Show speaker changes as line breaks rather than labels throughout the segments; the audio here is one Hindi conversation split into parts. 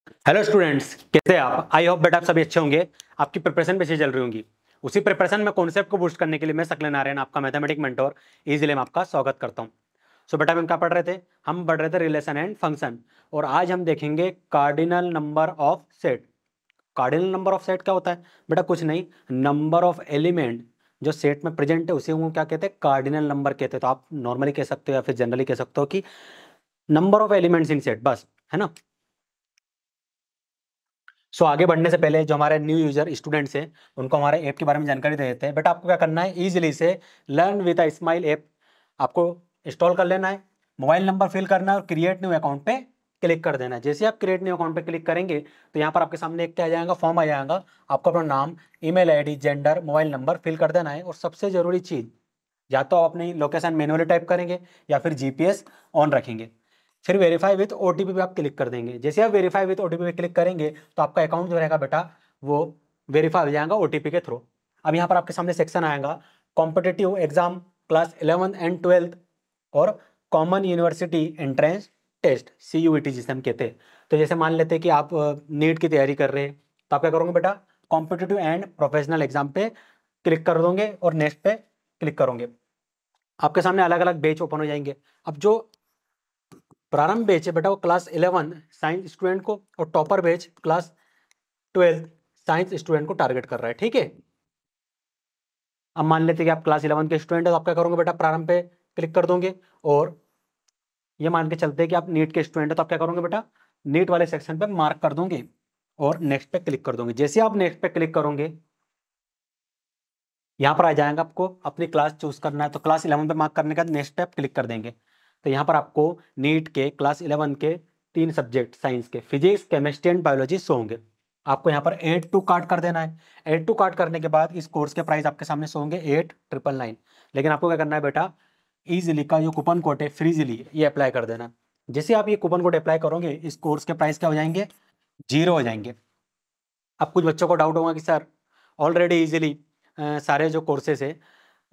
हेलो स्टूडेंट्स, कैसे हैं आप? आई होप बेटा आप सभी अच्छे होंगे। आपकी प्रिपरेशन भी अच्छी चल रही होंगी। उसी प्रिपरेशन में कॉन्सेप्ट को बूस्ट करने के लिए मैं सकलेन नारायण, आपका मैथमेटिक मेंटोर, इजीली मैं आपका स्वागत करता हूं। सो बेटा हम क्या पढ़ रहे थे? हम पढ़ रहे थे रिलेशन एंड फंक्शन, और आज हम देखेंगे cardinal number of set. Cardinal number of set क्या होता है बेटा? कुछ नहीं, नंबर ऑफ एलिमेंट जो सेट में प्रेजेंट है उसे वो क्या कहते हैं? कार्डिनल नंबर कहते हैं। तो आप नॉर्मली कह सकते हो या फिर जनरली कह सकते हो कि number of elements in set, बस, है ना। आगे बढ़ने से पहले जो हमारे न्यू यूजर स्टूडेंट्स हैं उनको हमारे ऐप के बारे में जानकारी दे देते हैं। बेटा आपको क्या करना है, इजीली से learn with a smile app आपको इंस्टॉल कर लेना है। मोबाइल नंबर फिल करना है और क्रिएट न्यू अकाउंट पे क्लिक कर देना है। जैसे आप क्रिएट न्यू अकाउंट पे क्लिक करेंगे तो यहाँ पर आपके सामने एक क्या आ जाएगा, फॉर्म आ जाएगा। आपको अपना नाम, email ID, gender, mobile number fill कर देना है। और सबसे जरूरी चीज़, या तो आप अपनी लोकेशन मैनुअली टाइप करेंगे या फिर जीपीएस ऑन रखेंगे। फिर वेरीफाई विथ ओटीपी पे आप क्लिक कर देंगे। जैसे आप वेरीफाई विथ ओटीपी पे क्लिक करेंगे तो आपका अकाउंट जो रहेगा बेटा वो वेरीफाई हो जाएगा ओटीपी के थ्रू। अब यहाँ पर आपके सामने सेक्शन आएगा कॉम्पिटिटिव एग्जाम क्लास 11 एंड 12 और common university entrance test, CUET जिसे हम कहते हैं। तो जैसे मान लेते हैं कि आप नीट की तैयारी कर रहे हैं, तो आप क्या करोगे बेटा? कॉम्पिटिटिव एंड प्रोफेशनल एग्जाम पे क्लिक कर दोगे और नेक्स्ट पे क्लिक करोगे। आपके सामने अलग अलग बैच ओपन हो जाएंगे। अब जो प्रारंभ बैच है बेटा वो क्लास 11 साइंस स्टूडेंट को, और topper batch class 12 science student को टारगेट कर रहा है, ठीक है। अब मान लेते हैं कि आप क्लास 11 के स्टूडेंट है, तो आप क्या करोगे बेटा? प्रारंभ पे क्लिक कर दोगे। और ये मान के चलते हैं कि आप नीट के स्टूडेंट है, तो आप क्या करोगे बेटा? नीट वाले सेक्शन पे मार्क कर दोगे और नेक्स्ट पे क्लिक कर दोगे। जैसे आप नेक्स्ट पे क्लिक करोगे यहाँ पर आ जाएगा, आपको अपनी क्लास चूज करना है। तो क्लास 11 पे मार्क करने के बाद नेक्स्ट पे आप क्लिक कर देंगे। तो यहाँ पर आपको नीट के क्लास 11 के 3 सब्जेक्ट साइंस के, physics, chemistry and biology show होंगे। आपको यहाँ पर 8 टू कार्ड कर देना है। 8 टू कार्ड करने के बाद इस कोर्स के प्राइस आपके सामने शो होंगे 8,999। लेकिन आपको क्या करना है बेटा? ईजिली का जो कूपन कोड है फ्रीजिली ये अप्लाई कर देना। जैसे आप ये कूपन कोड अप्लाई करोगे इस कोर्स के प्राइस क्या हो जाएंगे? 0 हो जाएंगे। अब कुछ बच्चों को डाउट होगा कि सर ऑलरेडी इजीली सारे जो कोर्सेज है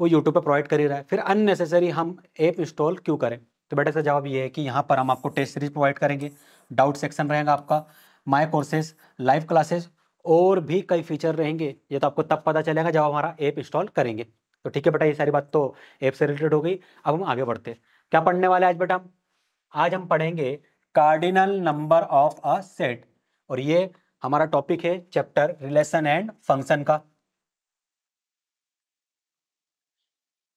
वो यूट्यूब पे प्रोवाइड कर ही रहा है, फिर अननेसेसरी हम ऐप इंस्टॉल क्यों करें? तो बेटा इसका जवाब ये है कि यहाँ पर हम आपको टेस्ट सीरीज प्रोवाइड करेंगे, डाउट सेक्शन रहेगा आपका, माय कोर्सेज, लाइव क्लासेस और भी कई फीचर रहेंगे। ये तो आपको तब पता चलेगा जब हमारा ऐप इंस्टॉल करेंगे। तो ठीक है बेटा, ये सारी बात तो ऐप से रिलेटेड हो गई। अब हम आगे बढ़ते हैं। क्या पढ़ने वाले आज बेटा? आज हम पढ़ेंगे cardinal number of a set, और ये हमारा टॉपिक है चैप्टर रिलेशन एंड फंक्शन का।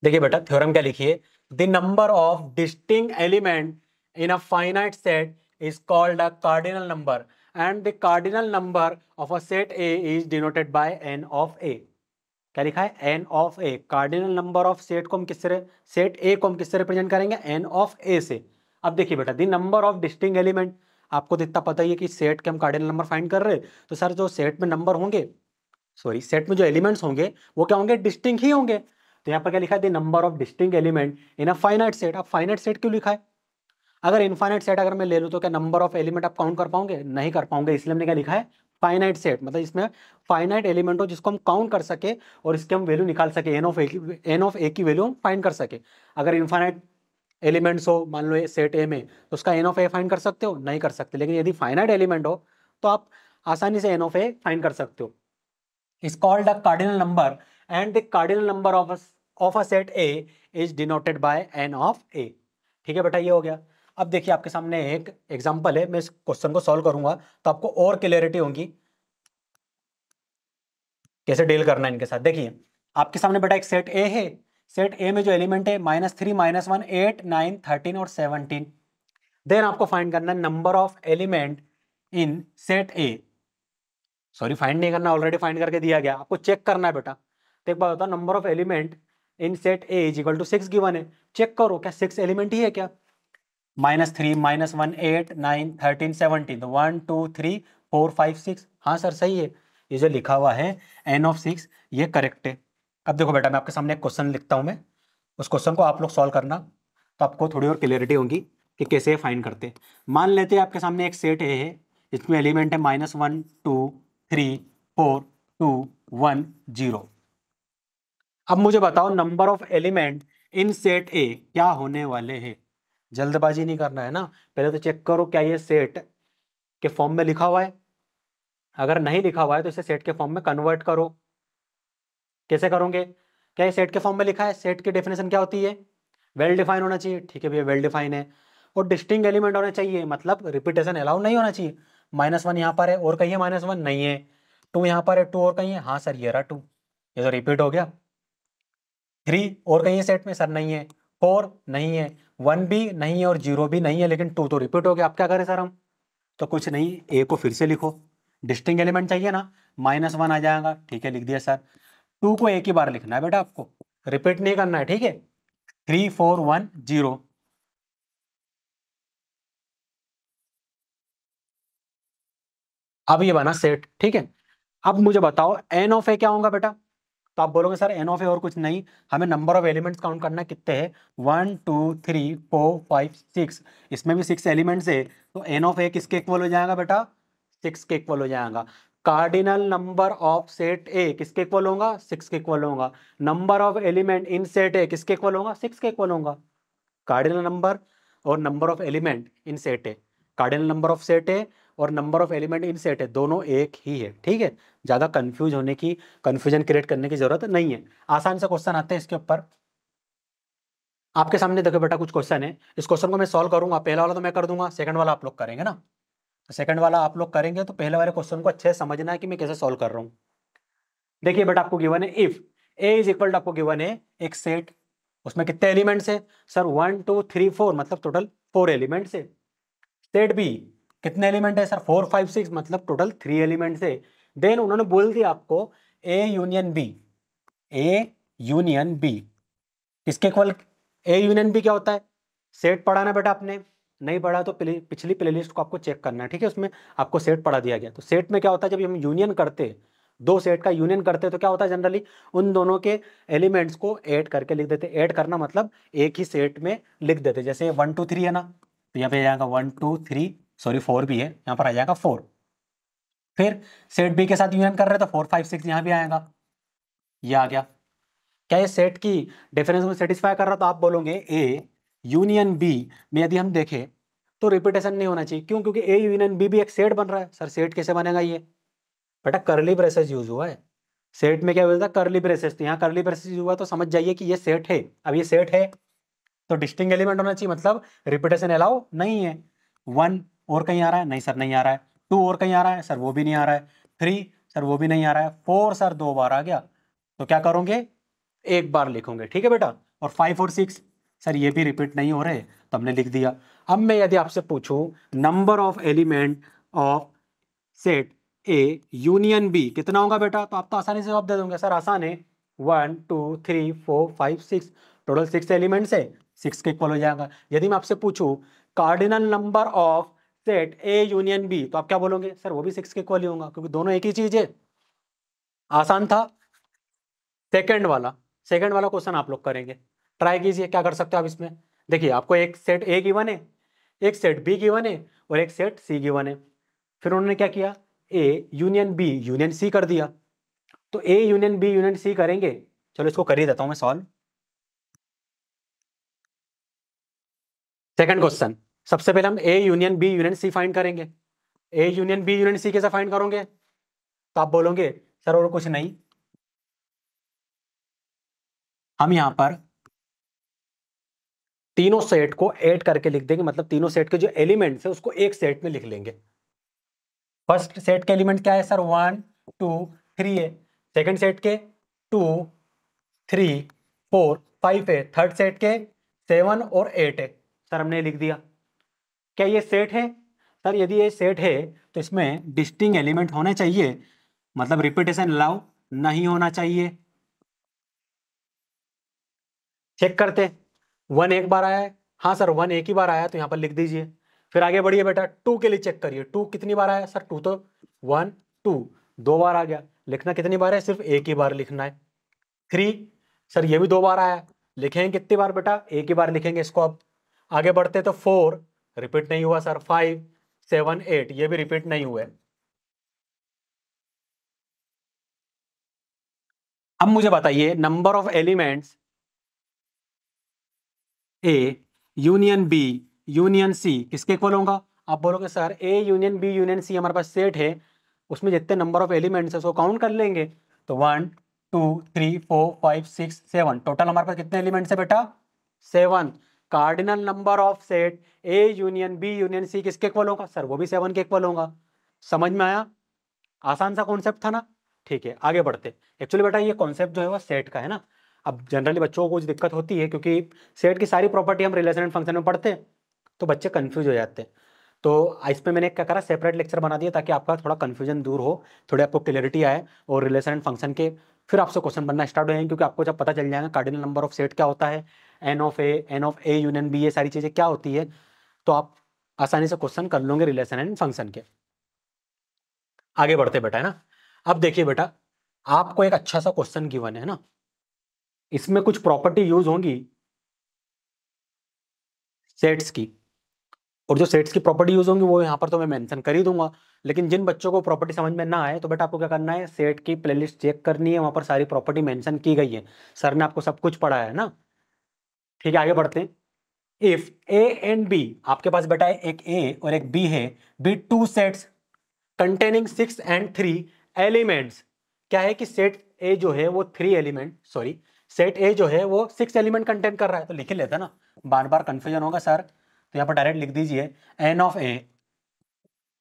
देखिए बेटा थ्योरम क्या लिखिए, the number of distinct element in a finite set is called a cardinal number and the cardinal number of a set A is denoted by n of A. क्या लिखा है? N of A. Cardinal number of set को हम किससे, सेट ए को हम किससे रिप्रेजेंट करेंगे? एन ऑफ ए से। अब देखिए बेटा, the number of distinct element, आपको तो इतना पता ही है कि सेट के हम कार्डिनल नंबर फाइंड कर रहे हैं। तो सर जो सेट में नंबर होंगे, सॉरी सेट में जो एलिमेंट्स होंगे वो क्या होंगे? डिस्टिंक्ट ही होंगे। तो यहाँ पर क्या लिखा है? The number of distinct element in a finite set. अब फाइनाइट सेट क्यों लिखा है? अगर इनफाइनाइट सेट अगर मैं ले लूँ तो क्या नंबर ऑफ एलिमेंट आप काउंट कर पाओगे? नहीं कर पाओगे। इसलिए हमने क्या लिखा है? फाइनाइट सेट, मतलब इसमें फाइनाइट एलिमेंट हो जिसको हम काउंट कर सके और इसके हम वैल्यू निकाल सके, एन ऑफ ए की वैल्यू हम फाइंड कर सके। अगर इनफाइनाइट एलिमेंट्स हो मान लो सेट ए में, तो उसका एन ऑफ ए फाइंड कर सकते हो? नहीं कर सकते। लेकिन यदि फाइनाइट एलिमेंट हो तो आप आसानी से एन ऑफ ए फाइंड कर सकते हो। is called a cardinal number and the cardinal number of a set A is denoted by n of A। ठीक है बेटा, ये हो गया। अब देखिए आपके सामने एक एग्जांपल है, मैं इस क्वेश्चन को सॉल्व करूंगा तो आपको और क्लियरिटी होगी कैसे डील करना है इनके साथ। देखिए आपके सामने बेटा एक सेट ए है। सेट ए में जो एलिमेंट है -3, -1, 8, 9, 13 और 17। देन आपको फाइंड करना है number of element in set A. Sorry find नहीं करना, ऑलरेडी फाइंड करके दिया गया, आपको चेक करना है बेटा। तो एक बात होता है, number of element in set A is equal to 6 given है। चेक करो क्या 6 एलिमेंट ही है क्या? -3, -1, 8, 9, 13, 17, तो 1 2 3 4 5 6। हाँ सर सही है, ये जो लिखा हुआ है n ऑफ 6 ये करेक्ट है। अब देखो बेटा मैं आपके सामने एक क्वेश्चन लिखता हूँ, मैं उस क्वेश्चन को आप लोग सॉल्व करना, तो आपको थोड़ी और क्लियरिटी होगी कि कैसे फाइंड करते हैं। मान लेते हैं आपके सामने एक सेट ए है, इसमें एलिमेंट है -1 2 3 4 2 1 0। अब मुझे बताओ number of element in set ए क्या होने वाले हैं। जल्दबाजी नहीं करना है ना, पहले तो चेक करो क्या ये सेट के फॉर्म में लिखा हुआ है? अगर नहीं लिखा हुआ है तो इसे सेट के फॉर्म में कन्वर्ट करो। कैसे करोगे? क्या ये सेट के फॉर्म में लिखा है? सेट की डेफिनेशन क्या होती है? वेल डिफाइन होना चाहिए। ठीक है भैया, वेल डिफाइन है। और डिस्टिंक्ट एलिमेंट होने चाहिए, मतलब रिपीटेशन अलाउ नहीं होना चाहिए। -1 यहाँ पर है और कहीं -1 नहीं है। 2 यहाँ पर है, 2 और कहीं है, हाँ सर ये रहा 2, ये तो रिपीट हो गया। 3 और कहीं है सेट में, सर नहीं है। 4 नहीं है, 1 भी नहीं है और 0 भी नहीं है, लेकिन 2 तो रिपीट हो गया। अब क्या करें सर हम? तो कुछ नहीं, ए को फिर से लिखो। डिस्टिंक्ट एलिमेंट चाहिए ना, -1 आ जाएगा। ठीक है, लिख दिया सर। 2 को एक ही बार लिखना है बेटा आपको, रिपीट नहीं करना है। ठीक है, 3 4 1 0। अब ये बना सेट। ठीक है, अब मुझे बताओ एन ऑफ ए क्या होगा बेटा? तो आप बोलोगे सर एन ऑफ ए और कुछ नहीं, हमें नंबर ऑफ एलिमेंट्स काउंट करना है। कितने हैं? 1 2 3 4 5 6। इसमें भी 6 एलिमेंट्स है, तो एन ऑफ ए किसके इक्वल हो जाएगा बेटा? 6 के इक्वल हो जाएगा। कार्डिनल नंबर ऑफ सेट ए किसके इक्वल होगा? 6 के इक्वल होगा। Number of element in set ए किसके इक्वल होगा? 6 के इक्वल होगा। कार्डिनल नंबर और number of element in set है, कार्डिनल नंबर ऑफ सेट है और number of element in set है, दोनों एक ही है। ठीक है, ज़्यादा कंफ्यूजन क्रिएट करने की जरूरत नहीं है। आसान से क्वेश्चन आते हैं इसके ऊपर। आपके सामने देखो बेटा कुछ क्वेश्चन है, इस क्वेश्चन को मैं सॉल्व करूंगा। पहला वाला तो मैं कर दूंगा, सेकंड वाला आप लोग करेंगे ना। तो सेकंड वाला आप लोग करेंगे, तो पहले वाले क्वेश्चन को अच्छे से समझना है कि मैं कैसे सॉल्व कर रहा हूँ। देखिए बेटा, आपको गिवन है if A is equal to, आपको गिवन है एक सेट, उसमें कितने एलिमेंट्स है सर? 1 2 3 4, मतलब टोटल 4 एलिमेंट्स है। सेट बी कितने एलिमेंट है सर? 4 5 6, मतलब टोटल 3 एलिमेंट्स है। देन उन्होंने बोल दिया आपको A union B, A union B किसके इक्वल? ए यूनियन बी क्या होता है? सेट पढ़ा ना बेटा आपने? नहीं पढ़ा तो पिछली प्लेलिस्ट को आपको चेक करना है। ठीक है, उसमें आपको सेट पढ़ा दिया गया। तो सेट में क्या होता है, जब हम यूनियन करते, दो सेट का यूनियन करते, तो क्या होता है जनरली? उन दोनों के एलिमेंट्स को ऐड करके लिख देते। ऐड करना मतलब एक ही सेट में लिख देते। जैसे 1 2 3 है ना, तो यहाँ पे आ जाएगा 1 2 3, सॉरी 4 भी है, यहाँ पर आ जाएगा 4। फिर सेट बी के साथ यूनियन कर रहे हैं तो 4 5 6 यहाँ भी आएगा, ये आ गया। क्या ये सेट की डेफिनेशन को सेटिस्फाई कर रहा? तो आप बोलोगे ए यूनियन बी में यदि हम देखें तो रिपीटेशन नहीं होना चाहिए। क्यों? क्योंकि ए यूनियन बी भी एक सेट बन रहा है। सर सेट कैसे बनेगा ये? बेटा करली ब्रेसेस यूज हुआ है। सेट में क्या बोलता है? करली ब्रेसेस। तो यहाँ करली ब्रेसेस यूज हुआ, तो समझ जाइए कि ये सेट है। अब ये सेट है तो डिस्टिंक्ट एलिमेंट होना चाहिए, मतलब रिपीटेशन अलाउ नहीं है। 1 और कहीं आ रहा है? नहीं सर नहीं आ रहा है। 2 और कहीं आ रहा है? सर वो भी नहीं आ रहा है। 3 सर वो भी नहीं आ रहा है। 4 सर 2 बार आ गया, तो क्या करोगे? एक बार लिखोगे। ठीक है बेटा। और 5 और 6 सर ये भी रिपीट नहीं हो रहे, तो हमने लिख दिया। अब मैं यदि आपसे पूछूं number of element of set A union B कितना होगा बेटा? तो आप तो आसानी से जवाब दे दोगे, सर आसान है। 1 2 3 4 5 6, टोटल 6 एलिमेंट्स है, 6 के इक्वल हो जाएगा। यदि मैं आपसे पूछूं cardinal number of set A union B, तो आप क्या बोलोगे? सर वो भी 6 के इक्वल ही होगा, क्योंकि दोनों एक ही चीज है। आसान था। सेकंड वाला क्वेश्चन आप लोग करेंगे, ट्राई कीजिए क्या कर सकते हो आप इसमें। देखिए आपको एक सेट ए गिवन है, एक सेट बी गिवन है और एक सेट सी गिवन है। फिर उन्होंने क्या किया? A union B union C कर दिया। तो A union B union C करेंगे, चलो इसको कर ही देता हूं मैं सॉल्व। सेकंड क्वेश्चन, सबसे पहले हम A union B union C find करेंगे। A union B union C कैसे फाइंड करोगे? तो आप बोलोगे सर और कुछ नहीं, हम यहां पर तीनों सेट को ऐड करके लिख देंगे, मतलब तीनों सेट के जो एलिमेंट्स है उसको एक सेट में लिख लेंगे। फर्स्ट सेट के एलिमेंट क्या है सर? 1 2 3 है। सेकंड सेट के 2 3 4 5 है। थर्ड सेट के 7 और 8 है। सर हमने लिख दिया। क्या ये सेट है? सर यदि ये सेट है तो इसमें डिस्टिंक्ट एलिमेंट होने चाहिए, मतलब रिपीटेशन अलाउ नहीं होना चाहिए। चेक करते, 1 एक बार आया है, हाँ सर 1 एक ही बार आया है, तो यहाँ पर लिख दीजिए। फिर आगे बढ़िए बेटा, 2 के लिए चेक करिए, 2 कितनी बार आया? सर 2 तो 1 2 2 बार आ गया। लिखना कितनी बार है? सिर्फ एक ही बार लिखना है। 3 सर ये भी 2 बार आया, लिखेंगे कितनी बार बेटा? एक ही बार लिखेंगे इसको। अब आगे बढ़ते तो 4 रिपीट नहीं हुआ सर, 5 7 8 ये भी रिपीट नहीं हुए। अब मुझे बताइए number of elements A union B union C किसके इक्वल होगा? आप बोलोगे sir A union B union C हमारे पास सेट है, उसमें जितने नंबर ऑफ एलिमेंट्स है उसको काउंट कर लेंगे। तो 1 2 3 4 5 6 7 टोटल हमारे पास कितने एलिमेंट्स है बेटा? 7। Cardinal number of set A union B union C किसके इक्वल होगा? सर वो भी 7 के इक्वल होगा। समझ में आया? आसान सा कॉन्सेप्ट था ना। ठीक है, आगे बढ़ते। एक्चुअली बेटा ये कॉन्सेप्ट जो है वो सेट का है ना। अब जनरली बच्चों को कुछ दिक्कत होती है क्योंकि सेट की सारी प्रॉपर्टी हम रिलेशन एंड फंक्शन में पढ़ते हैं, तो बच्चे कंफ्यूज हो जाते हैं। तो इस पे मैंने क्या करा, सेपरेट लेक्चर बना दिया ताकि आपका थोड़ा कंफ्यूजन दूर हो, थोड़ी आपको क्लियरिटी आए, और रिलेशन एंड फंक्शन के फिर आपसे क्वेश्चन बनना स्टार्ट हो जाएंगे। क्योंकि आपको जब पता चल जाएगा कार्डिनल नंबर ऑफ सेट क्या होता है, N of A union B, ये सारी चीज़ें क्या होती है, तो आप आसानी से क्वेश्चन कर लोगे रिलेशन एंड फंक्शन के। आगे बढ़ते बेटा, है ना। अब देखिए बेटा, आपको एक अच्छा सा क्वेश्चन गिवन है ना, इसमें कुछ प्रॉपर्टी यूज होंगी सेट्स की, और जो सेट्स की प्रॉपर्टी यूज होंगी वो यहाँ पर तो मैं मेंशन कर ही दूंगा। लेकिन जिन बच्चों को प्रॉपर्टी समझ में ना आए तो बेटा आपको क्या करना है, सेट की प्लेलिस्ट चेक करनी है, वहां पर सारी प्रॉपर्टी मेंशन की गई है, सर ने आपको सब कुछ पढ़ाया है ना। ठीक है, आगे बढ़ते हैं। इफ ए एंड बी, आपके पास बेटा है एक ए और एक बी है, be two sets containing 6 and 3 elements. क्या है कि सेट ए जो है वो 3 एलिमेंट, सॉरी, सेट ए जो है वो 6 एलिमेंट कंटेन कर रहा है। तो लिख ही लेता ना, बार बार कंफ्यूजन होगा सर, तो यहाँ पर डायरेक्ट लिख दीजिए एन ऑफ ए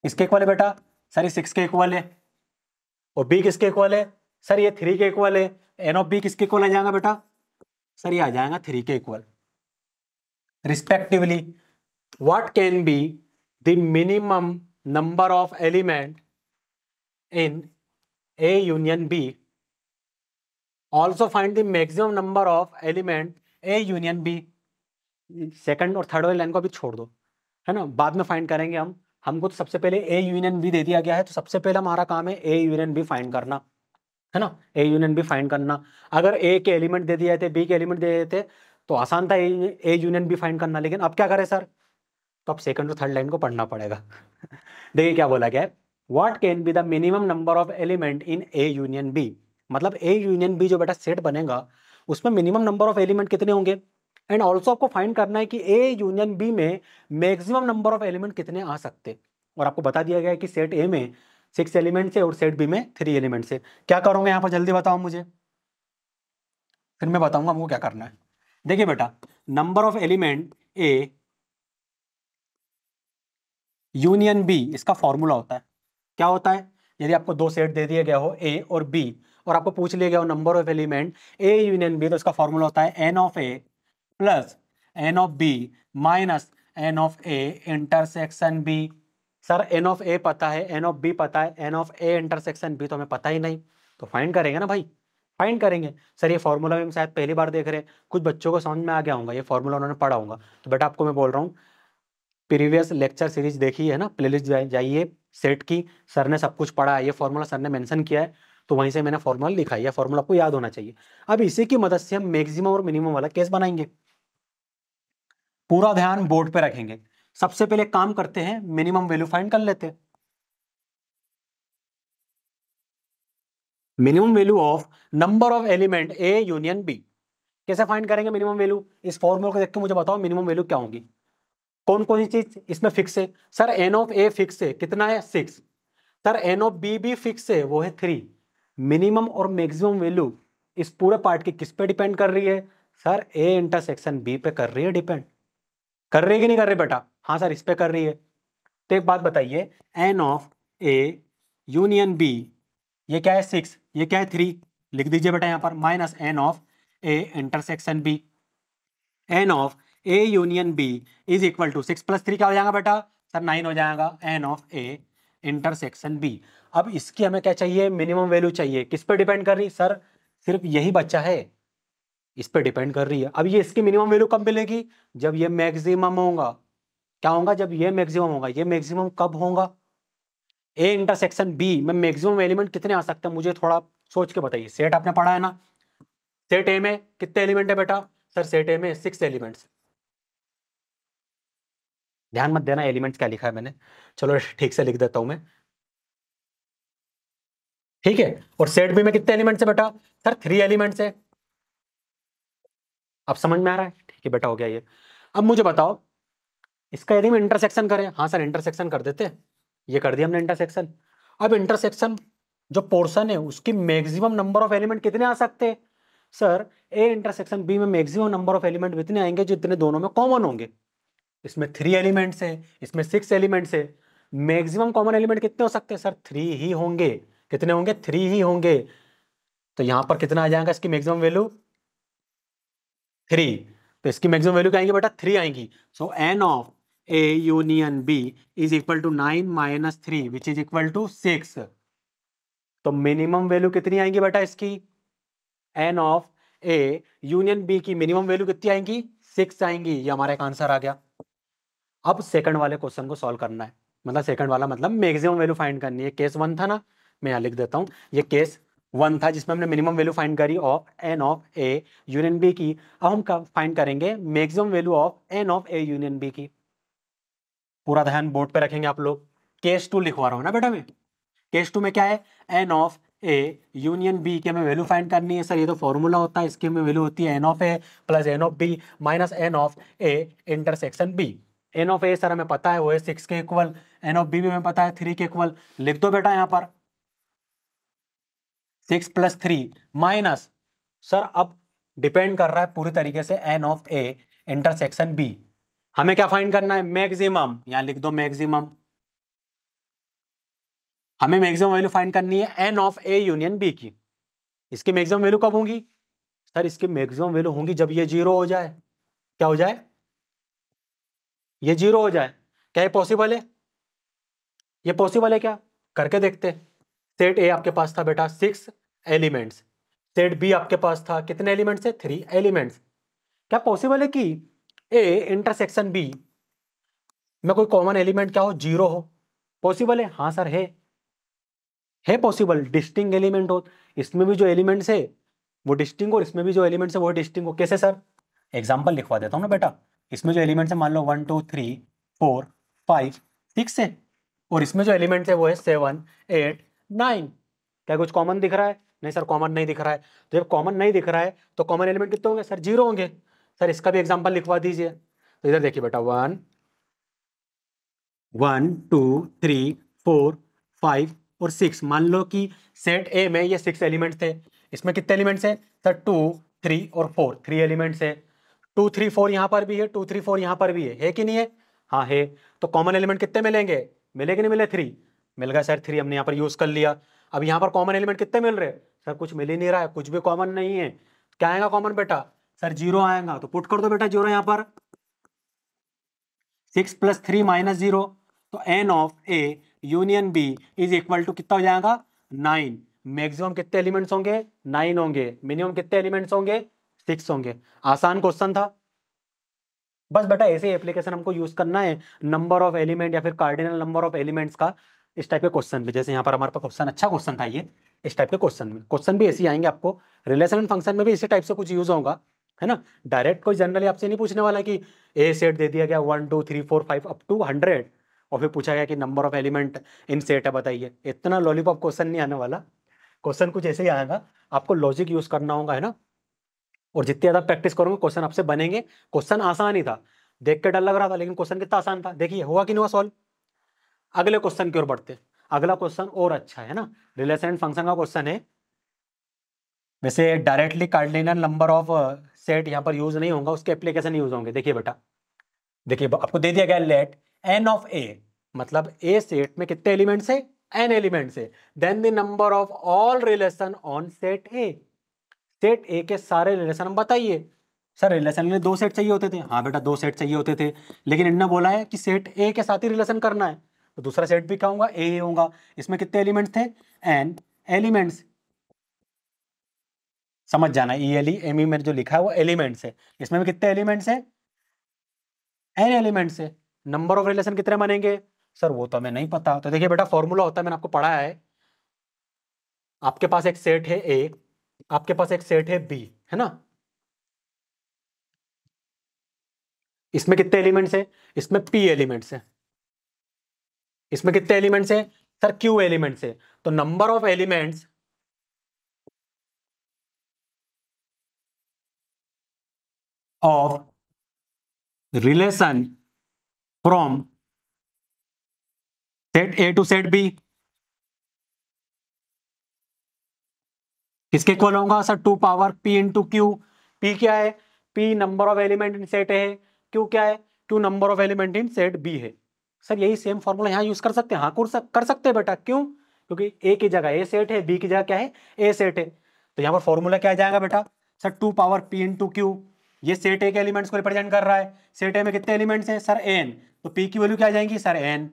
इसके इक्वल है बेटा, सर ये 6 के इक्वल है। और बी किसके इक्वल है? सर ये 3 के इक्वल है। एन ऑफ बी किसके इक्वल आ जाएगा बेटा? सर ये आ जाएगा 3 के equal. Respectively what can be the minimum number of element in A union B, also find the maximum number of element A union B. Second और थर्ड वाली लाइन को अभी छोड़ दो, है ना, बाद में फाइंड करेंगे हम। हमको तो सबसे पहले ए यूनियन बी दे दिया गया है, तो सबसे पहला हमारा काम है ए यूनियन बी फाइंड करना, है ना, ए यूनियन बी फाइंड करना। अगर ए के एलिमेंट दे दिए थे, बी के एलिमेंट दे दिए थे, तो आसान था ए यूनियन बी फाइंड करना। लेकिन अब क्या करें सर, तो अब सेकंड और थर्ड लाइन को पढ़ना पड़ेगा। देखिए क्या बोला गया है, what can be the minimum number of element in A union B. मतलब ए यूनियन बी जो बेटा सेट बनेगा उसमें मिनिमम नंबर ऑफ एलिमेंट कितने होंगे, एंड ऑल्सो आपको फाइंड करना है कि ए यूनियन बी में मैक्सिमम नंबर ऑफ एलिमेंट कितने आ सकते। और आपको बता दिया गया है कि सेट ए में 6 एलिमेंट्स है और सेट बी में 3 एलिमेंट्स है। क्या करोगे यहाँ पर जल्दी बताओ मुझे, फिर मैं बताऊंगा हमको क्या करना है। देखिए बेटा, number of element A union B, इसका फॉर्मूला होता है, क्या होता है, यदि आपको दो सेट दे दिया गया हो ए और बी, और आपको पूछ लिया गया हो number of element A union B, तो इसका फॉर्मूला होता है N of A plus N of B minus N of A intersection B. Sir N of A पता है, एन ऑफ बी पता है, N of A intersection B तो हमें पता ही नहीं, तो फाइंड करेंगे ना भाई, फाइंड करेंगे। सर ये फॉर्मूला भी हम शायद पहली बार देख रहे हैं, कुछ बच्चों को समझ में आ गया होगा, ये फॉर्मूला उन्होंने पढ़ा होगा। तो बेटा आपको मैं बोल रहा हूँ, प्रीवियस लेक्चर सीरीज देखी है ना, प्लेलिस्ट जाइए सेट की, सर ने सब कुछ पढ़ा है, ये फॉर्मूला सर ने मेंशन किया है, तो वहीं से मैंने फॉर्मूला लिखा है, ये फॉर्मूला आपको याद होना चाहिए। अब इसी की मदद से हम मैक्सिमम और मिनिमम वाला केस बनाएंगे। पूरा ध्यान बोर्ड पे रखेंगे। सबसे पहले काम करते हैं, मिनिमम वैल्यू फाइंड कर लेते हैं। Minimum value of number of element A union B कैसे फाइंड करेंगे मिनिमम वैल्यू? इस फॉर्मूला को देख के मुझे बताओ मिनिमम वैल्यू क्या होगी। कौन कौन सी चीज इसमें फिक्स है? Sir N of A fix है, कितना है 6। सर एन ऑफ बी भी फिक्स है, वो है 3। मिनिमम और मैक्सिमम वैल्यू इस पूरे पार्ट की किस पे डिपेंड कर रही है? सर ए इंटरसेक्शन बी पे कर रही है डिपेंड। कर रही है कि नहीं कर रही बेटा? हाँ सर इस पे कर रही है। तो एक बात बताइए, N of A union B, ये क्या है 6, ये क्या है 3, लिख दीजिए बेटा यहाँ पर, minus N of A intersection B. N of A union B is equal to 6 + 3 क्या हो जाएगा बेटा? सर 9 हो जाएगा। N of A intersection B. अब इसकी हमें क्या चाहिए? मिनिमम वैल्यू चाहिए। किस पे डिपेंड कर रही? सर सिर्फ यही बच्चा है, इस पे डिपेंड कर रही है। अब ये इसकी मिनिमम वैल्यू कब मिलेगी? जब ये मैक्सिमम होगा। क्या होगा? जब ये मैक्सिमम होगा। ये मैक्सिमम कब होगा? ए इंटरसेक्शन बी में मैक्सिमम एलिमेंट कितने आ सकते हैं, मुझे थोड़ा सोच के बताइए। सेट आपने पढ़ा है ना, सेट ए में कितने एलिमेंट है बेटा? सर सेट ए में 6 एलिमेंट्स। ध्यान मत देना एलिमेंट्स क्या लिखा है मैंने, चलो ठीक से लिख देता हूं मैं, ठीक है। और सेट बी में कितने एलिमेंट्स है बेटा? सर 3 एलिमेंट्स है। अब समझ में आ रहा है? ठीक है बेटा, हो गया ये। अब मुझे बताओ, इसका यदि हम इंटरसेक्शन करें, हाँ सर इंटरसेक्शन कर देते, ये कर दिया हमने इंटरसेक्शन। अब इंटरसेक्शन जो पोर्शन है उसकी मैक्सिमम नंबर ऑफ एलिमेंट कितने आ सकते हैं? सर ए इंटरसेक्शन बी में मैक्सिमम नंबर ऑफ एलिमेंट कितने आएंगे जितने दोनों में कॉमन होंगे। इसमें 3 एलिमेंट्स है, इसमें 6 एलिमेंट्स है, मैक्सिमम कॉमन एलिमेंट कितने हो सकते हैं? सर 3 ही होंगे। कितने होंगे? 3 ही होंगे। तो यहां पर कितना आ जाएगा इसकी मैक्सिमम वैल्यू? 3। तो इसकी मैक्सिमम वैल्यू क्या आएंगी बेटा? 3 आएंगी। So n of A union B is equal to 9 minus 3 which is equal to 6। तो मिनिमम वैल्यू कितनी आएंगी बेटा इसकी? N of A union B की मिनिमम वैल्यू कितनी आएंगी? 6 आएंगी। ये हमारा एक आंसर आ गया। अब सेकंड वाले क्वेश्चन को सॉल्व करना है, मतलब सेकंड वाला मतलब मैक्सिमम वैल्यू फाइंड करनी है। केस 1 था ना, मैं यहाँ लिख देता हूँ, ये केस 1 था जिसमें हमने मिनिमम वैल्यू फाइंड करी of N of A union B की। अब हम फाइंड करेंगे maximum value of N of A union B की। पूरा ध्यान बोर्ड पे रखेंगे आप लोग। केस 2 लिखवा रहा हूँ ना बेटा मैं। केस 2 में क्या है? N of A union B की हमें वैल्यू फाइंड करनी है। सर ये तो फॉर्मूला होता है, इसकी हमें वैल्यू होती है N of A plus N of B minus N of A intersection B. N of A sir हमें पता है वो है 6 के इक्वल, एन ऑफ बी भी हमें पता है 3 के इक्वल। लिख दो बेटा यहाँ पर 6 प्लस 3 माइनस, सर अब डिपेंड कर रहा है पूरी तरीके से N of A intersection B. हमें क्या फाइंड करना है? मैक्सिमम। यहाँ लिख दो मैक्सिमम। हमें मैक्सिमम वैल्यू फाइंड करनी है N of A union B की। इसकी मैक्सिमम वैल्यू कब होंगी? सर इसकी मैक्सिमम वैल्यू होंगी जब ये 0 हो जाए। क्या हो जाए? ये 0 हो जाए। क्या ये पॉसिबल है? ये पॉसिबल है क्या? करके देखते। सेट ए आपके पास था बेटा 6 एलिमेंट्स, सेट बी आपके पास था कितने एलिमेंट्स है? 3 एलिमेंट्स। क्या पॉसिबल है कि ए इंटरसेक्शन बी में कोई कॉमन एलिमेंट क्या हो? 0 हो? पॉसिबल है? हाँ सर है पॉसिबल। डिस्टिंग एलिमेंट हो, इसमें भी जो एलिमेंट्स है वो डिस्टिंग, और इसमें भी जो एलिमेंट्स है वो डिस्टिंग हो। कैसे सर? एग्जांपल लिखवा देता हूँ ना बेटा। इसमें जो एलिमेंट्स है मान लो 1 2 3 4 5 6 है, और इसमें जो एलिमेंट्स है वो है 7 8 9। क्या कुछ कॉमन दिख रहा है? नहीं सर कॉमन नहीं दिख रहा है। तो जब कॉमन नहीं दिख रहा है तो कॉमन एलिमेंट कितने होंगे? सर 0 होंगे। सर इसका भी एग्जाम्पल लिखवा दीजिए। तो इधर देखिए बेटा 1 1 2 3 4 5 और 6। मान लो कि सेट ए में ये 6 एलिमेंट्स थे। इसमें कितने एलिमेंट्स हैं? सर 2 3 और 4, 3 एलिमेंट्स है। 2 3 4 यहाँ पर भी है, 2 3 4 यहाँ पर भी है कि नहीं है? हाँ है। तो कॉमन एलिमेंट कितने मिलेंगे? मिले कि नहीं मिले? 3 मिल गया सर। 3 हमने यहाँ पर यूज कर लिया। अब यहाँ पर कॉमन एलिमेंट कितने मिल रहे हैं? सर कुछ मिल ही नहीं रहा है, कुछ भी कॉमन नहीं है। क्या आएगा कॉमन बेटा? सर 0 आएगा। तो पुट कर दो बेटा 0 यहाँ पर। 6 प्लस 3 माइनस 0। तो N of A union B is equal to कितना हो जाएगा? 9। मैक्सिमम कितने एलिमेंट्स होंगे? 9 होंगे। मिनिमम कितने एलिमेंट्स होंगे? 6 होंगे। आसान क्वेश्चन था। बस बेटा ऐसे ही एप्लीकेशन हमको यूज करना है नंबर ऑफ एलिमेंट या फिर कार्डिनल नंबर ऑफ एलिमेंट्स का, इस टाइप के क्वेश्चन भी। जैसे यहाँ पर हमारे पास क्वेश्चन, अच्छा क्वेश्चन था ये। इस टाइप के क्वेश्चन में क्वेश्चन भी ऐसे ही आएंगे आपको। रिलेशन एंड फंक्शन में भी इसी टाइप से कुछ यूज होगा, है ना। डायरेक्ट कोई जनरली आपसे नहीं पूछने वाला कि ए सेट दे दिया गया 1 2 3 4 5 अप टू 100, और फिर पूछा गया कि number of element in set है बताइए। इतना लॉलीपॉप क्वेश्चन नहीं आने वाला। क्वेश्चन कुछ ऐसे ही आएगा, आपको लॉजिक यूज करना होगा, है ना। और जितनी ज्यादा प्रैक्टिस करोगे क्वेश्चन आपसे बनेंगे। क्वेश्चन आसान ही था, देख के डर लग रहा था, लेकिन क्वेश्चन कितना आसान था देखिए। हुआ कि नहीं हुआ सॉल्व? अगले क्वेश्चन की ओर बढ़ते। अगला क्वेश्चन और अच्छा है ना, रिलेशन एंड फंक्शन का क्वेश्चन है। वैसे directly cardinal number of set यहाँ पर यूज नहीं होगा, उसके एप्लीकेशन यूज होंगे। देखिए बेटा, देखिए आपको दे दिया गया लेट एन ऑफ ए, मतलब ए सेट में कितने एलिमेंट्स है? एन एलिमेंट्स है। Then the number of all relation on set A. Set A के सारे रिलेशन हम बताइए। सर रिलेशन में 2 सेट चाहिए होते थे। हाँ बेटा 2 सेट चाहिए होते थे, लेकिन इन्होंने बोला है कि सेट ए के साथ ही रिलेशन करना है, तो दूसरा सेट भी क्या होगा? ए ही होगा। इसमें कितने एलिमेंट्स थे? N elements. समझ जाना, E L E M E में जो लिखा है वो एलिमेंट्स है। इसमें भी कितने एलिमेंट्स है? एन एलिमेंट्स है। नंबर ऑफ रिलेशन कितने बनेंगे? सर वो तो हमें नहीं पता। तो देखिए बेटा फॉर्मूला होता है, मैंने आपको पढ़ाया है। आपके पास एक सेट है ए, आपके पास एक सेट है बी, है ना। इसमें कितने एलिमेंट्स है? इसमें पी एलिमेंट्स है। इसमें कितने एलिमेंट्स है? सर क्यू एलिमेंट्स है। तो number of elements of relation from set A to set B किसके इक्वल होगा sir? 2 power p into Q. p क्या है? p number of element in set है। q क्या है? q number of element in set b है। सर यही सेम फॉर्मूला यहाँ यूज कर सकते हैं? हाँ कर सकते हैं बेटा। क्यों? क्योंकि a की जगह a सेट है, b की जगह क्या है? a सेट है। तो यहाँ पर फॉर्मूला क्या आ जाएगा बेटा? Sir 2 power p into Q. ये सेट ए के एलिमेंट्स को रिप्रेजेंट कर रहा है। सेट ए में कितने एलिमेंट्स हैं सर? n। तो p की वैल्यू क्या आ जाएंगी सर? n।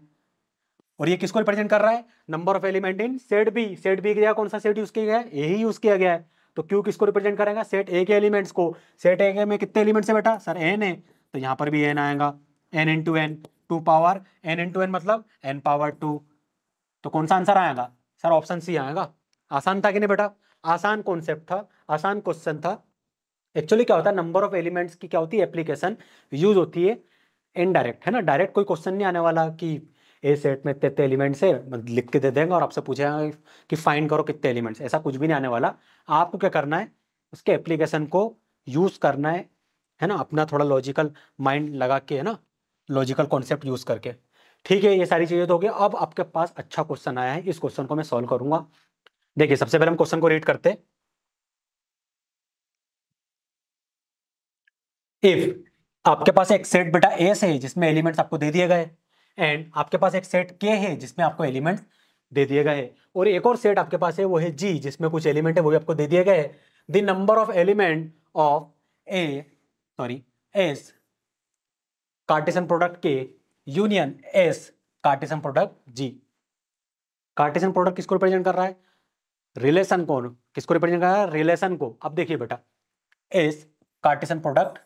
और ये किसको रिप्रेजेंट कर रहा है? Number of element in set B. Set B की जगह कौन सा सेट यूज किया गया है? यही यूज किया गया है। तो क्यू किसको रिप्रेजेंट करेगा? सेट ए के एलिमेंट्स को। सेट ए में कितने एलिमेंट्स है बेटा? सर एन है। तो यहाँ पर भी एन आएगा। N into N, 2 power N into N मतलब एन पावर 2। तो कौन सा आंसर आएगा सर? ऑप्शन सी आएगा। आसान था कि नहीं बेटा? आसान कॉन्सेप्ट था, आसान क्वेश्चन था। एक्चुअली क्या होता है, नंबर ऑफ एलिमेंट्स की क्या होती है एप्लीकेशन, यूज होती है इनडायरेक्ट, है ना। डायरेक्ट कोई क्वेश्चन नहीं आने वाला कि ए सेट में इतने एलिमेंट्स है, लिख के दे देंगे और आपसे पूछेगा कि फाइंड करो कितने एलिमेंट्स। ऐसा कुछ भी नहीं आने वाला। आपको क्या करना है, उसके एप्लीकेशन को यूज करना है ना, अपना थोड़ा लॉजिकल माइंड लगा के, है ना, लॉजिकल कॉन्सेप्ट यूज करके। ठीक है, ये सारी चीजें तो हो गई। अब आपके पास अच्छा क्वेश्चन आया है, इस क्वेश्चन को मैं सॉल्व करूंगा। देखिए सबसे पहले हम क्वेश्चन को रीड करते। इफ आपके पास एक सेट बेटा एस है जिसमें एलिमेंट्स आपको दे दिए गए, एंड आपके पास एक सेट के है जिसमें आपको एलिमेंट्स दे दिए गए हैं, और एक और सेट आपके पास है वो है जी जिसमें कुछ एलिमेंट है वो भी आपको दे दिए गए हैं। The number of element of A sorry S Cartesian product के यूनियन एस कार्टेशियन प्रोडक्ट जी। कार्टेशियन प्रोडक्ट किसको रिप्रेजेंट कर रहा है? रिलेशन को। किसको रिप्रेजेंट कर रहा है? रिलेशन को। अब देखिए बेटा, एस कार्टेशियन प्रोडक्ट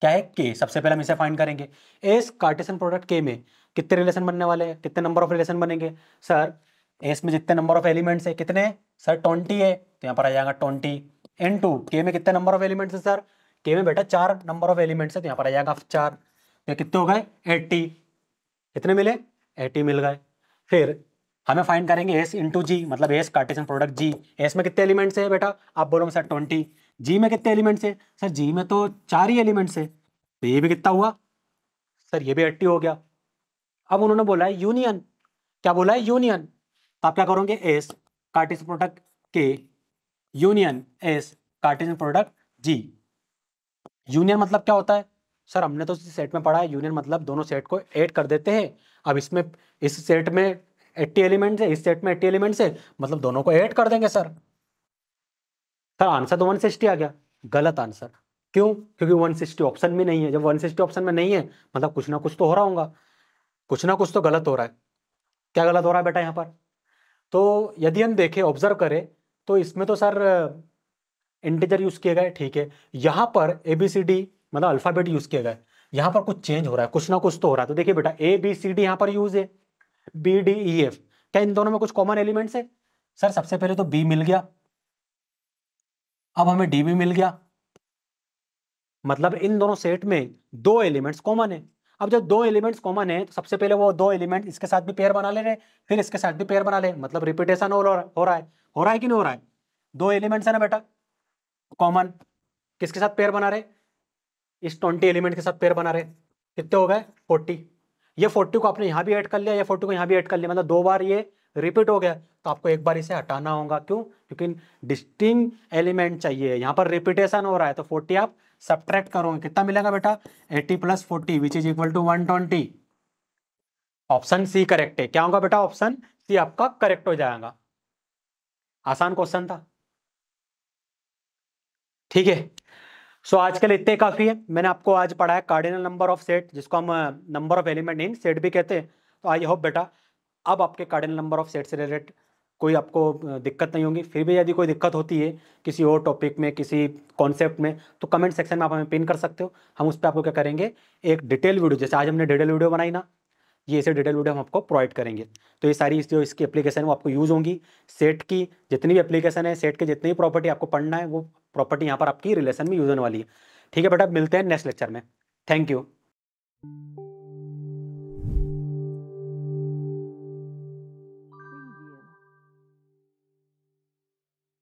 क्या है? के। सबसे पहले हम इसे फाइंड करेंगे। एस कार्टेशियन प्रोडक्ट के में कितने रिलेशन बनने वाले हैं? कितने नंबर ऑफ रिलेशन बनेंगे सर? एस में जितने नंबर ऑफ एलिमेंट्स है कितने सर? 20 है, तो यहाँ पर आ जाएगा 20 इनटू के में कितने नंबर ऑफ एलिमेंट्स है सर? के में बेटा 4 नंबर ऑफ एलिमेंट्स है, तो यहाँ पर आ जाएगा 4। तो कितने हो गए? 80। कितने मिले? 80 मिल गए। फिर हमें फाइंड करेंगे एस इंटू जी, मतलब एस कार्टेशियन प्रोडक्ट जी। एस में कितने एलिमेंट्स है बेटा? आप बोलोगे सर 20। जी में कितने एलिमेंट्स है सर? जी में तो 4 ही एलिमेंट्स है, तो ये भी कितना हुआ सर? ये भी 80 हो गया। अब उन्होंने बोला है यूनियन। क्या बोला है? यूनियन। तो आप क्या करोगे? एस कार्टेशियन प्रोडक्ट के यूनियन एस कार्टेशियन प्रोडक्ट जी। यूनियन मतलब क्या होता है सर? हमने तो सेट में पढ़ा है, यूनियन मतलब दोनों सेट को ऐड कर देते हैं। अब इसमें इस सेट में 80 एलिमेंट्स है, इस सेट में 80 एलिमेंट्स है, मतलब दोनों को ऐड कर देंगे सर। सर आंसर तो 160 आ गया। गलत आंसर। क्यों? क्योंकि 160 ऑप्शन में नहीं है। जब 160 ऑप्शन में नहीं है मतलब कुछ ना कुछ तो हो रहा होगा, कुछ ना कुछ तो गलत हो रहा है। क्या गलत हो रहा है बेटा यहाँ पर? तो यदि हम देखें, ऑब्जर्व करें, तो इसमें तो सर इंटीजर यूज किए गए, ठीक है। यहाँ पर ABCD मतलब अल्फाबेट यूज किए गए। यहाँ पर कुछ चेंज हो रहा है, कुछ ना कुछ तो हो रहा है। तो देखिए बेटा ABCD यहाँ पर यूज है, BDEF, क्या इन दोनों में कुछ कॉमन एलिमेंट्स है सर? सबसे पहले तो B मिल गया, अब हमें D भी मिल गया, मतलब इन दोनों सेट में 2 एलिमेंट्स कॉमन है। अब जब 2 एलिमेंट्स कॉमन है तो सबसे पहले वो 2 एलिमेंट इसके साथ भी पेयर बना ले रहे, फिर इसके साथ भी पेयर बना ले, मतलब रिपीटेशन हो रहा है कि नहीं हो रहा है? 2 एलिमेंट्स है ना बेटा कॉमन, किसके साथ पेयर बना रहे? इस 20 एलिमेंट के साथ पेयर बना रहे। कितने हो गए? 40। ये 40 को आपने यहाँ भी ऐड कर लिया, ये 40 को यहाँ भी ऐड कर लिया, मतलब 2 बार ये रिपीट हो गया। तो आपको एक बार इसे हटाना होगा। क्यों? क्योंकि डिस्टिंक्ट एलिमेंट चाहिए, यहाँ पर रिपीटेशन हो रहा है। तो 40 आप सब्ट्रैक्ट करोगे, कितना मिलेगा बेटा? 80 + 40 which is equal to 120। Option C correct है। क्या होगा बेटा? ऑप्शन सी आपका करेक्ट हो जाएगा। आसान क्वेश्चन था, ठीक है। सो आज के लिए इतने काफी है। मैंने आपको आज पढ़ा है कार्डिनल नंबर ऑफ सेट, जिसको हम number of element in set भी कहते हैं। तो आई होप बेटा अब आपके कार्डिनल नंबर ऑफ सेट से रिलेटेड कोई आपको दिक्कत नहीं होगी। फिर भी यदि कोई दिक्कत होती है किसी और टॉपिक में, किसी कॉन्सेप्ट में, तो कमेंट सेक्शन में आप हमें पिन कर सकते हो। हम उस पर आपको क्या करेंगे, एक डिटेल वीडियो, जैसे आज हमने डिटेल वीडियो बनाई ना, ये ऐसे डिटेल वीडियो हम आपको प्रोवाइड करेंगे। तो ये सारी जो इसकी एप्लीकेशन है वो आपको यूज़ होंगी। सेट की जितनी भी एप्लीकेशन है, सेट की जितनी भी प्रॉपर्टी आपको पढ़ना है, वो प्रॉपर्टी यहाँ पर आपकी रिलेशन में यूज होने वाली है। ठीक है बेटा, मिलते हैं नेक्स्ट लेक्चर में। Thank you.